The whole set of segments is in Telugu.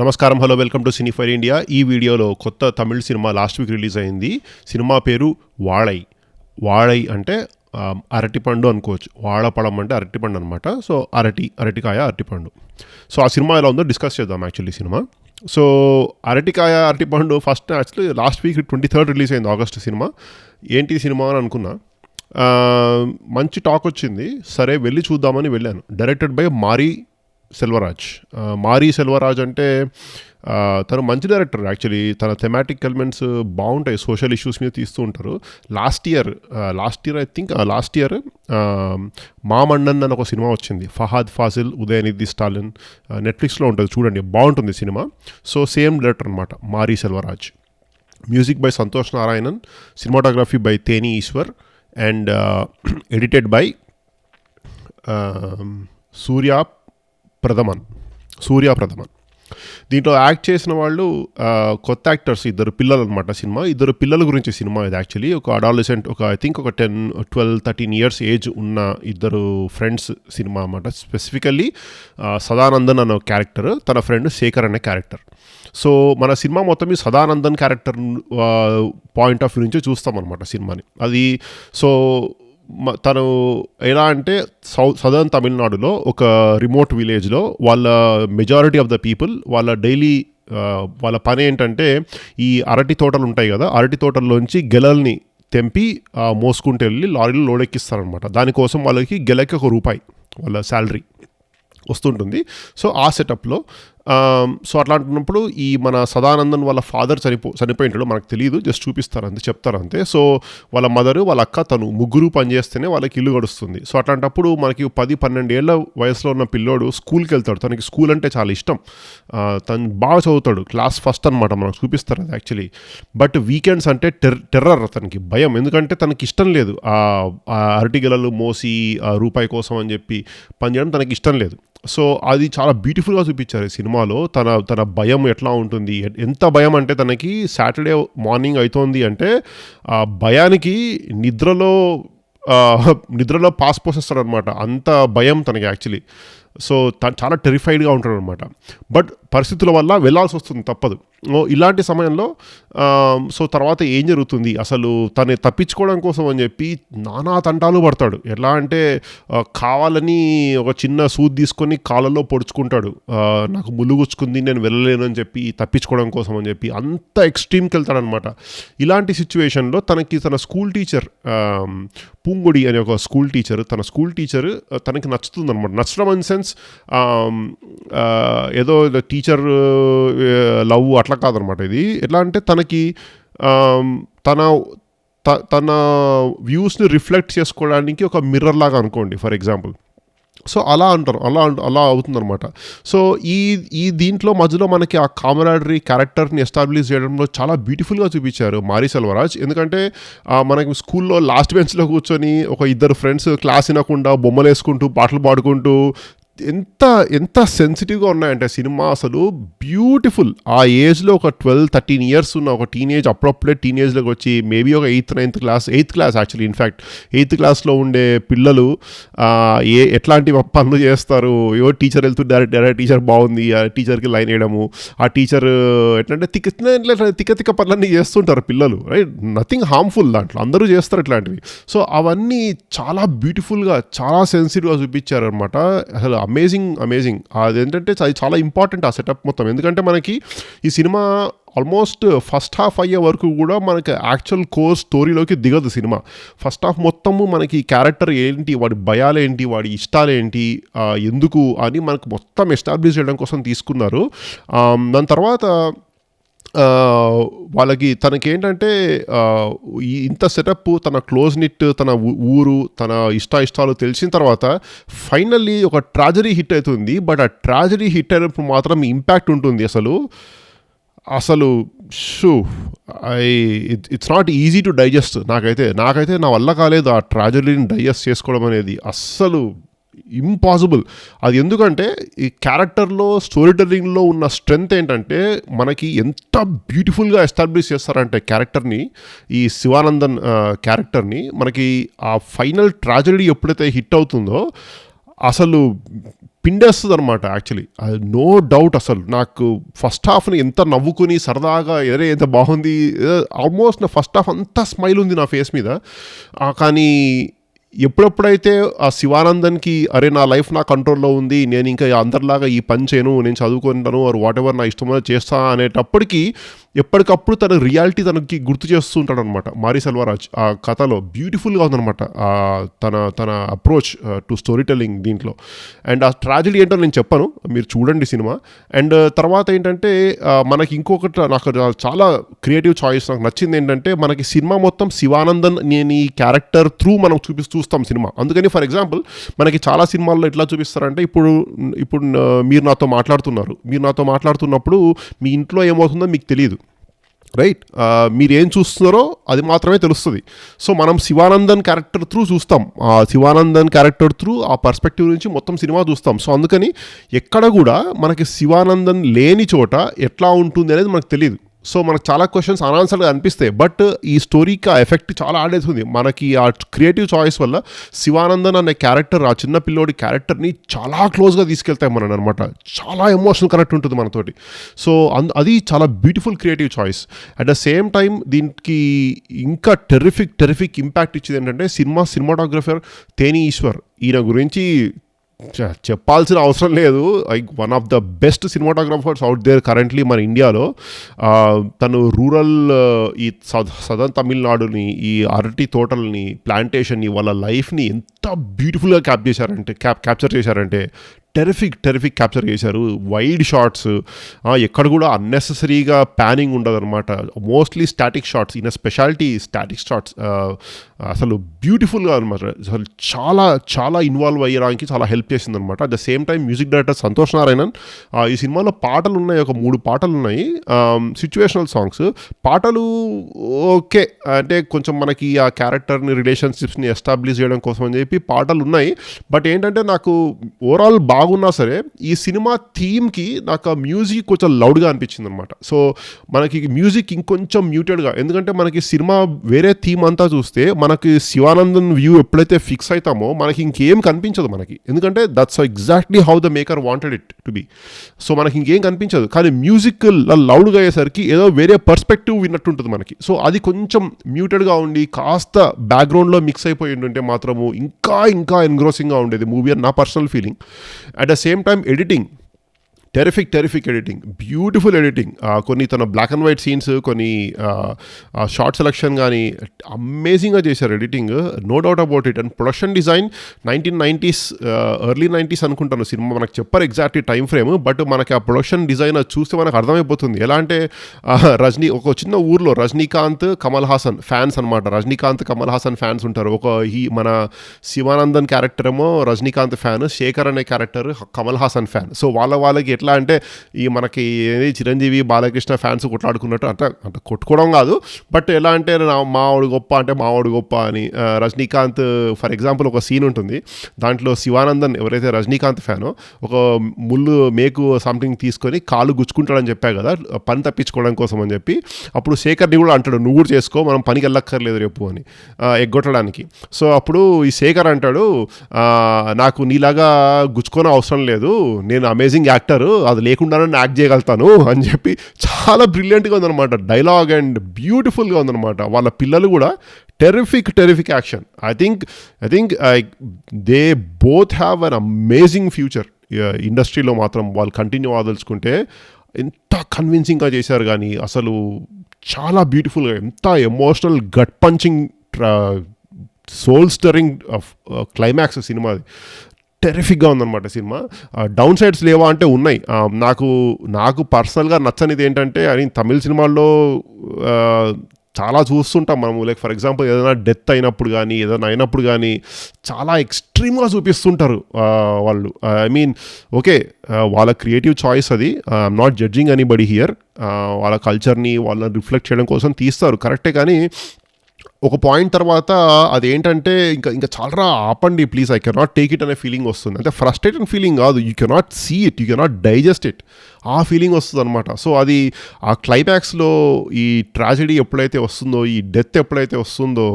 నమస్కారం, హలో, వెల్కమ్ టు సినీఫైర్ ఇండియా. ఈ వీడియోలో కొత్త Tamil cinema last week release అయింది. సినిమా పేరు వాళై. వాళై అంటే అరటిపండు అనుకోవచ్చు. వాళపళం అంటే అరటిపండు అనమాట. సో అరటికాయ అరటిపండు. సో ఆ సినిమా ఎలా ఉందో డిస్కస్ చేద్దాం యాక్చువల్లీ సినిమా. సో అరటికాయ అరటిపండు first actually last week 23rd release అయింది, ఆగస్ట్ సినిమా. ఏంటి సినిమా అని అనుకున్నా. మంచి టాక్ వచ్చింది, సరే వెళ్ళి చూద్దామని వెళ్ళాను. డైరెక్టెడ్ బై మారీ సెల్వరాజ్ అంటే తను మంచి డైరెక్టర్ యాక్చువల్లీ. తన థెమాటిక్ ఎలిమెంట్స్ బాగుంటాయి, సోషల్ ఇష్యూస్ మీద తీస్తూ ఉంటారు. లాస్ట్ ఇయర్ మామన్నన్ అని ఒక సినిమా వచ్చింది, ఫహాద్ ఫాజిల్, ఉదయనిధి స్టాలిన్, నెట్ఫ్లిక్స్లో ఉంటుంది, చూడండి, బాగుంటుంది సినిమా. సో సేమ్ డైరెక్టర్ అనమాట Mari Selvaraj. Music by Santhosh Narayanan, cinematography by Theni Eshwar and edited by Surya Prathaman. దీంట్లో యాక్ట్ చేసిన వాళ్ళు కొత్త యాక్టర్స్, ఇద్దరు పిల్లలు అనమాట. ఇద్దరు పిల్లల గురించి సినిమా ఇది యాక్చువల్లీ. ఒక అడాలసెంట్, ఐ థింక్ ఒక 10-12-13 ఇయర్స్ ఏజ్ ఉన్న ఇద్దరు ఫ్రెండ్స్ సినిమా అనమాట. స్పెసిఫికల్లీ సదానందన్ అనే క్యారెక్టర్, తన ఫ్రెండ్ శేఖర్ అనే క్యారెక్టర్. సో మన సినిమా మొత్తం ఈ Sadanandan character point of view నుంచి చూస్తామన్నమాట సినిమాని. అది సో తను ఎలా అంటే సదర్న్ తమిళనాడులో ఒక రిమోట్ విలేజ్లో వాళ్ళ మెజారిటీ ఆఫ్ ద పీపుల్ వాళ్ళ పని ఏంటంటే ఈ అరటి తోటలు ఉంటాయి కదా, అరటి తోటల్లోంచి గెలల్ని తెంపి మోసుకుంటూ వెళ్ళి లారీలో లోడెక్కిస్తారనమాట. దానికోసం వాళ్ళకి గెలకి ₹1 వాళ్ళ శాలరీ వస్తుంటుంది. సో ఆ సెటప్లో సో అట్లాంటినప్పుడు ఈ మన సదానందన్ వాళ్ళ ఫాదర్ చనిపోయింటాడు, మనకు తెలియదు, జస్ట్ చూపిస్తారు అంతే, చెప్తారు అంతే. సో వాళ్ళ మదరు, వాళ్ళ అక్క, తను ముగ్గురు పనిచేస్తేనే వాళ్ళకి ఇల్లు గడుస్తుంది. సో అట్లాంటప్పుడు మనకి 10-12 ఏళ్ల వయసులో ఉన్న పిల్లోడు స్కూల్కి వెళ్తాడు. తనకి స్కూల్ అంటే చాలా ఇష్టం, తను బాగా చదువుతాడు, క్లాస్ ఫస్ట్ అనమాట, మనకు చూపిస్తారు అది యాక్చువల్లీ. బట్ వీకెండ్స్ అంటే టెర్రర్, తనకి భయం, ఎందుకంటే తనకి ఇష్టం లేదు ఆ అరటి గెలలు మోసి ₹1 కోసం అని చెప్పి పనిచేయడం తనకి ఇష్టం లేదు. సో అది చాలా బ్యూటిఫుల్గా చూపించారు ఈ సినిమాలో. తన భయం ఎట్లా ఉంటుంది, ఎంత భయం అంటే తనకి సాటర్డే మార్నింగ్ అవుతోంది అంటే ఆ భయానికి నిద్రలో పాస్ పోసేస్తాడు అనమాట, అంత భయం తనకి యాక్చువల్లీ. సో చాలా టెరిఫైడ్గా ఉంటాడు అనమాట. బట్ పరిస్థితుల వల్ల వెళ్ళాల్సి వస్తుంది, తప్పదు. ఇలాంటి సమయంలో సో తర్వాత ఏం జరుగుతుంది, అసలు తను తప్పించుకోవడం కోసం అని చెప్పి నానా తంటాలు పడతాడు. ఎలా అంటే కావాలని ఒక చిన్న సూది తీసుకొని కాళ్ళలో పొడుచుకుంటాడు, నాకు ములుగుచ్చుకుంది, నేను వెళ్ళలేను అని చెప్పి తప్పించుకోవడం కోసం అని చెప్పి అంత ఎక్స్ట్రీమ్కి వెళ్తాడనమాట. ఇలాంటి సిచ్యువేషన్లో తన స్కూల్ టీచర్ పూంగుడి అనే ఒక స్కూల్ టీచర్, తనకి నచ్చుతుంది అనమాట. నచ్చడం ఇన్ సెన్స్ ఏదో టీచర్ లవ్ అట్లా కాదనమాట. ఇది ఎట్లా అంటే తనకి తన వ్యూస్ని రిఫ్లెక్ట్ చేసుకోవడానికి ఒక మిర్రర్ లాగా అనుకోండి, ఫర్ ఎగ్జాంపుల్. సో అలా అంటారు, అలా అవుతుందన్నమాట. సో ఈ దీంట్లో మధ్యలో మనకి ఆ కామరాడరీ క్యారెక్టర్ని ఎస్టాబ్లిష్ చేయడంలో చాలా బ్యూటిఫుల్గా చూపించారు మారీ సెల్వరాజ్. ఎందుకంటే మనకి స్కూల్లో లాస్ట్ బెంచ్లో కూర్చొని ఒక ఇద్దరు ఫ్రెండ్స్ క్లాస్ వినకుండా బొమ్మలు వేసుకుంటూ పాటలు పాడుకుంటూ ఎంత సెన్సిటివ్గా ఉన్నాయంటే సినిమా అసలు బ్యూటిఫుల్. ఆ ఏజ్లో ఒక 12-13 ఇయర్స్ ఉన్న ఒక టీనేజ్, అప్పుడప్పుడే టీనేజ్లోకి వచ్చి మేబీ ఒక 8th class actually, in fact 8th క్లాస్లో ఉండే పిల్లలు ఎట్లాంటి పనులు చేస్తారు. టీచర్ వెళ్తుంటే టీచర్ బాగుంది, ఆ టీచర్కి లైన్ వేయడము, ఆ టీచర్ ఎట్లంటే తిక్క పనులన్నీ చేస్తుంటారు పిల్లలు, రైట్? నథింగ్ హార్మ్ఫుల్ దాంట్లో, అందరూ చేస్తారు ఇట్లాంటివి. సో అవన్నీ చాలా బ్యూటిఫుల్గా, చాలా సెన్సిటివ్గా చూపించారు అనమాట. అసలు అమేజింగ్. అదేంటంటే అది చాలా ఇంపార్టెంట్ ఆ సెటప్ మొత్తం. ఎందుకంటే మనకి ఈ సినిమా ఆల్మోస్ట్ ఫస్ట్ హాఫ్ అయ్యే వరకు కూడా మనకి యాక్చువల్ కోర్ స్టోరీలోకి దిగదు సినిమా. ఫస్ట్ హాఫ్ మొత్తము మనకి క్యారెక్టర్ ఏంటి, వాడి భయాలేంటి, వాడి ఇష్టాలేంటి, ఎందుకు అని మనకు మొత్తం ఎస్టాబ్లిష్ చేయడం కోసం తీసుకున్నారు. దాని తర్వాత వాళ్ళకి తనకేంటంటే ఇంత సెటప్, తన క్లోజ్ నిట్, తన ఊరు, తన ఇష్టాలు తెలిసిన తర్వాత ఫైనల్లీ ఒక ట్రాజడీ హిట్ అవుతుంది. బట్ ఆ ట్రాజడీ హిట్ అయినప్పుడు మాత్రం ఇంపాక్ట్ ఉంటుంది అసలు it's not easy to digest. నాకైతే నా వల్ల కాలేదు ఆ ట్రాజడీని డైజెస్ట్ చేసుకోవడం అనేది, అస్సలు ఇంపాసిబుల్. అది ఎందుకంటే ఈ క్యారెక్టర్లో, స్టోరీ టెల్లింగ్లో ఉన్న స్ట్రెంగ్త్ ఏంటంటే మనకి ఎంత బ్యూటిఫుల్గా ఎస్టాబ్లిష్ చేస్తారంటే క్యారెక్టర్ని, ఈ శివానందన్ క్యారెక్టర్ని. మనకి ఆ ఫైనల్ ట్రాజడీ ఎప్పుడైతే హిట్ అవుతుందో అసలు పిండేస్తుంది అనమాట యాక్చువల్లీ. అది నో డౌట్. అసలు నాకు ఫస్ట్ హాఫ్ని ఎంత నవ్వుకుని సరదాగా ఎరే ఎంత బాగుంది, ఆల్మోస్ట్ నా ఫస్ట్ హాఫ్ అంతా స్మైల్ ఉంది నా ఫేస్ మీద. కానీ ఎప్పుడెప్పుడైతే ఆ శివానందన్కి అరే నా లైఫ్ నా కంట్రోల్లో ఉంది, నేను ఇంకా అందరిలాగా ఈ పని చేయను, నేను చదువుకుంటాను ఆర్ వాట్ ఎవర్ నా ఇష్టమో చేస్తా అనేటప్పటికీ ఎప్పటికప్పుడు తన రియాలిటీ తనకి గుర్తు చేస్తూ ఉంటాడు అనమాట మారీ సెల్వరాజ్. ఆ కథలో బ్యూటిఫుల్గా ఉందనమాట తన తన అప్రోచ్ టు స్టోరీ టెల్లింగ్ దీంట్లో. అండ్ ఆ ట్రాజడీ ఏంటో నేను చెప్పాను, మీరు చూడండి సినిమా. అండ్ తర్వాత ఏంటంటే మనకి ఇంకొకటి నాకు చాలా క్రియేటివ్ చాయిస్ నాకు నచ్చింది ఏంటంటే, మనకి సినిమా మొత్తం శివానందన్ నేను ఈ క్యారెక్టర్ త్రూ మనం చూస్తాం సినిమా. అందుకని ఫర్ ఎగ్జాంపుల్ మనకి చాలా సినిమాల్లో ఎట్లా చూపిస్తారంటే, ఇప్పుడు మీరు నాతో మాట్లాడుతున్నప్పుడు మీ ఇంట్లో ఏమవుతుందో మీకు తెలియదు, రైట్? మీరేం చూస్తున్నారో అది మాత్రమే తెలుస్తుంది. సో మనం శివానందన్ క్యారెక్టర్ త్రూ చూస్తాం, ఆ శివానందన్ క్యారెక్టర్ త్రూ ఆ పర్స్పెక్టివ్ నుంచి మొత్తం సినిమా చూస్తాం. సో అందుకని ఎక్కడ కూడా మనకి శివానందన్ లేని చోట ఎట్లా ఉంటుంది అనేది మనకు తెలియదు. సో మనకు చాలా క్వశ్చన్స్ అనాన్సర్గా అనిపిస్తాయి, బట్ ఈ స్టోరీకి ఆ ఎఫెక్ట్ చాలా ఆడేస్తుంది. మనకి ఆ క్రియేటివ్ చాయిస్ వల్ల శివానందన్ అనే క్యారెక్టర్, ఆ చిన్న పిల్లోడి క్యారెక్టర్ని చాలా క్లోజ్గా తీసుకెళ్తాయి మనం అనమాట. చాలా ఎమోషనల్ కనెక్ట్ ఉంటుంది మనతోటి. సో అది చాలా beautiful creative choice. At the same time దీనికి ఇంకా టెరిఫిక్ ఇంపాక్ట్ ఇచ్చేది ఏంటంటే సినిమాటోగ్రఫర్ తేని ఈశ్వర్. ఈయన గురించి చెప్పాల్సిన అవసరం లేదు. One of the best cinematographers out there currently మన ఇండియాలో. తను రూరల్ ఈ సదర్న్ తమిళనాడుని, ఈ అరటి తోటల్ని, ప్లాంటేషన్ని, వాళ్ళ లైఫ్ని ఎంత బ్యూటిఫుల్గా క్యాప్చర్ చేశారంటే టెరిఫిక్ క్యాప్చర్ చేశారు. వైడ్ షాట్స్, ఎక్కడ కూడా అన్నెసెసరీగా ప్యానింగ్ ఉండదు అనమాట. మోస్ట్లీ స్టాటిక్ షాట్స్, ఈయన స్పెషాలిటీ స్టాటిక్ షాట్స్. అసలు బ్యూటిఫుల్గా అనమాట. అసలు చాలా చాలా ఇన్వాల్వ్ అయ్యడానికి చాలా హెల్ప్ చేసింది అనమాట. At the same time music director Santosh Narayanan. ఈ సినిమాలో పాటలు ఉన్నాయి, ఒక 3 పాటలు ఉన్నాయి, సిచ్యువేషనల్ సాంగ్స్. పాటలు ఓకే, అంటే కొంచెం మనకి ఆ క్యారెక్టర్ని, రిలేషన్షిప్స్ని ఎస్టాబ్లిష్ చేయడం కోసం అని చెప్పి పాటలు ఉన్నాయి. బట్ ఏంటంటే నాకు ఓవరాల్ బాగున్నా సరే ఈ సినిమా థీమ్కి నాకు ఆ మ్యూజిక్ కొంచెం లౌడ్గా అనిపించింది అనమాట. సో మనకి మ్యూజిక్ ఇంకొంచెం మ్యూటెడ్గా, ఎందుకంటే మనకి సినిమా వేరే థీమ్ అంతా చూస్తే మనకి శివానందన్ వ్యూ ఎప్పుడైతే ఫిక్స్ అవుతామో మనకి ఇంకేం కనిపించదు మనకి, ఎందుకంటే that's exactly how the maker wanted it to be. So మనకి ఇంకేం కనిపించదు. కానీ మ్యూజిక్ లౌడ్గా అయ్యేసరికి ఏదో వేరే పర్స్పెక్టివ్ విన్నట్టుంటుంది మనకి. సో అది కొంచెం మ్యూటెడ్గా ఉండి కాస్త బ్యాక్గ్రౌండ్లో మిక్స్ అయిపోయి ఉంటే మాత్రము ఇంకా ఎన్గ్రోసింగ్గా ఉండేది మూవీ అని నా personal feeling. At the same time, editing, terrific editing, beautiful editing. కొన్ని తన బ్లాక్ అండ్ వైట్ సీన్స్, కొన్ని షార్ట్ సెలెక్షన్ కానీ అమేజింగ్గా చేశారు editing, no doubt about it. And production design 1990s, early 90s అనుకుంటాను సినిమా, మనకు చెప్పారు ఎగ్జాక్ట్లీ టైం ఫ్రేమ్, బట్ మనకి ఆ ప్రొడక్షన్ డిజైన్ చూస్తే మనకు అర్థమైపోతుంది. ఎలా అంటే ఒక చిన్న ఊర్లో రజనీకాంత్, కమల్ హాసన్ ఫ్యాన్స్ అనమాట. రజనీకాంత్, కమల్ హాసన్ ఫ్యాన్స్ ఉంటారు. మన శివానందన్ క్యారెక్టర్ ఏమో రజనీకాంత్ ఫ్యాన్, శేఖర్ అనే character Kamal Haasan fan. So వాళ్ళకి ఎట్లా అంటే ఈ మనకి చిరంజీవి, బాలకృష్ణ ఫ్యాన్స్ కొట్లాడుకున్నట్టు, అంటే కొట్టుకోవడం కాదు, బట్ ఎలా అంటే మావాడు గొప్ప అని. రజనీకాంత్ ఫర్ ఎగ్జాంపుల్ ఒక సీన్ ఉంటుంది, దాంట్లో శివానందన్ ఎవరైతే రజనీకాంత్ ఫ్యానో ఒక మేకు సంథింగ్ తీసుకొని కాలు గుచ్చుకుంటాడని చెప్పా కదా, పని తప్పించుకోవడం కోసం అని చెప్పి. అప్పుడు శేఖర్ని కూడా అంటాడు, నువ్వు కూడా చేసుకో, మనం పనికి వెళ్ళక్కర్లేదు రేపు అని, ఎగ్గొట్టడానికి. సో అప్పుడు ఈ శేఖర్ అంటాడు, నాకు నీలాగా గుచ్చుకోని అవసరం లేదు, నేను అమేజింగ్ యాక్టర్, అది లేకుండానే యాక్ట్ చేయగలుగుతాను అని చెప్పి చాలా బ్రిలియంట్గా ఉందన్నమాట డైలాగ్, అండ్ బ్యూటిఫుల్గా ఉందన్నమాట. వాళ్ళ పిల్లలు కూడా terrific action. I think they both have an amazing future ఇండస్ట్రీలో. మాత్రం వాళ్ళు కంటిన్యూ అవ్వదలుచుకుంటే ఎంత కన్విన్సింగ్గా చేశారు, కానీ అసలు చాలా బ్యూటిఫుల్గా, ఎంత emotional gut punching, soul stirring climax సినిమాది. టెరిఫిక్గా ఉందన్నమాట సినిమా. డౌన్ సైడ్స్ లేవా అంటే ఉన్నాయి. నాకు పర్సనల్గా నచ్చనిది ఏంటంటే, అని తమిళ సినిమాల్లో చాలా చూస్తుంటాం మనము. లైక్ ఫర్ ఎగ్జాంపుల్ ఏదైనా డెత్ అయినప్పుడు కానీ, ఏదైనా అయినప్పుడు కానీ చాలా ఎక్స్ట్రీమ్గా చూపిస్తుంటారు వాళ్ళు. ఐ మీన్ ఓకే, వాళ్ళ క్రియేటివ్ చాయిస్ అది, I'm not judging anybody here. వాళ్ళ కల్చర్ని వాళ్ళని రిఫ్లెక్ట్ చేయడం కోసం తీస్తారు, కరెక్టే. కానీ ఒక పాయింట్ తర్వాత అదేంటంటే ఇంకా చాలరా ఆపండి please, I cannot take it అనే ఫీలింగ్ వస్తుంది. అంటే ఫ్రస్ట్రేటెడ్ ఫీలింగ్ కాదు, you cannot see it, you cannot digest it, ఆ ఫీలింగ్ వస్తుంది అనమాట. సో అది ఆ క్లైమాక్స్లో ఈ ట్రాజెడీ ఎప్పుడైతే వస్తుందో, ఈ డెత్ ఎప్పుడైతే వస్తుందో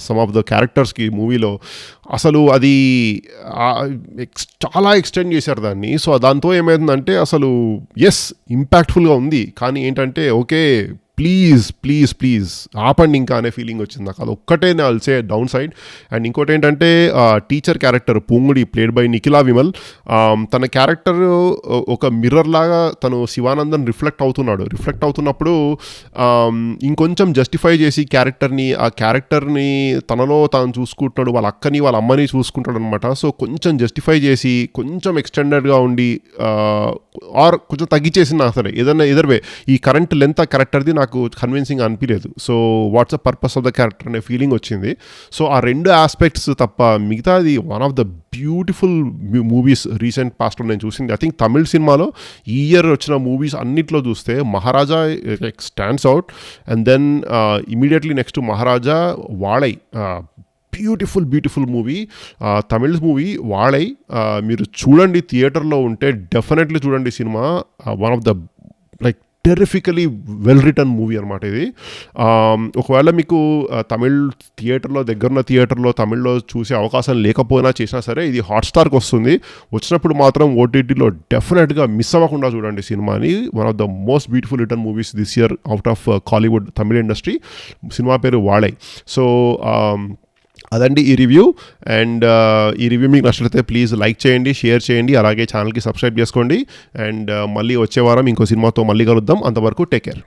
సమ్ ఆఫ్ ద క్యారెక్టర్స్కి మూవీలో, అసలు అది చాలా ఎక్స్టెండ్ చేశారు దాన్ని. సో దాంతో ఏమైందంటే అసలు ఎస్ ఇంపాక్ట్ఫుల్గా ఉంది, కానీ ఏంటంటే ఓకే ప్లీజ్ ప్లీజ్ ప్లీజ్ ఆపండి ఇంకా అనే ఫీలింగ్ వచ్చింది నాకు. అది ఒక్కటే నా అల్సే డౌన్ సైడ్. అండ్ ఇంకోటి ఏంటంటే టీచర్ క్యారెక్టర్ పొంగుడి ప్లేడ్ బై నిఖిలా విమల్, తన క్యారెక్టర్ ఒక మిర్రర్ లాగా తను శివానందన్ రిఫ్లెక్ట్ అవుతున్నప్పుడు ఇంకొంచెం జస్టిఫై చేసి ఆ క్యారెక్టర్ని తనలో తాను చూసుకుంటున్నాడు, వాళ్ళ అక్కని వాళ్ళ అమ్మని చూసుకుంటాడు అనమాట. సో కొంచెం జస్టిఫై చేసి కొంచెం ఎక్స్టెండెడ్గా ఉండి ఆర్ కొంచెం తగ్గించేసిన సరే ఏదన్నా ఎదర్వే ఈ కరెంట్ లెంత్ ఆ క్యారెక్టర్ది నాకు కన్విన్సింగ్ అనిపించలేదు. So what's the purpose of the character అనే ఫీలింగ్ వచ్చింది. సో ఆ రెండు ఆస్పెక్ట్స్ తప్ప మిగతాది one of the beautiful movies recent పాస్ట్లో నేను చూసింది. ఐ థింక్ తమిళ్ సినిమాలో ఈ ఇయర్ వచ్చిన మూవీస్ అన్నిట్లో చూస్తే Maharaja stands out, and then immediately next Maharaja, Vaazhai, beautiful movie, Tamil movie Vaazhai. మీరు చూడండి, థియేటర్లో ఉంటే డెఫినెట్లీ చూడండి సినిమా. One of the like terrifically well return movie అనమాట ఇది. ఒకవేళ మీకు తమిళ్ దగ్గరున్న థియేటర్లో తమిళ్లో చూసే అవకాశం లేకపోయినా చేసినా సరే ఇది హాట్స్టార్కి వస్తుంది. వచ్చినప్పుడు మాత్రం ఓటీటీలో డెఫినెట్గా మిస్ అవ్వకుండా చూడండి సినిమాని. One of the most beautiful return movies this year out of Kollywood Tamil industry. Cinema పేరు వాళై. సో అదండి ఈ రివ్యూ. అండ్ ఈ రివ్యూ మీకు నచ్చితే ప్లీజ్ లైక్ చేయండి, షేర్ చేయండి, అలాగే ఛానల్కి సబ్స్క్రైబ్ చేసుకోండి. అండ్ మళ్ళీ వచ్చే వారం ఇంకో సినిమాతో మళ్ళీ కలుద్దాం. అంతవరకు టేక్ కేర్.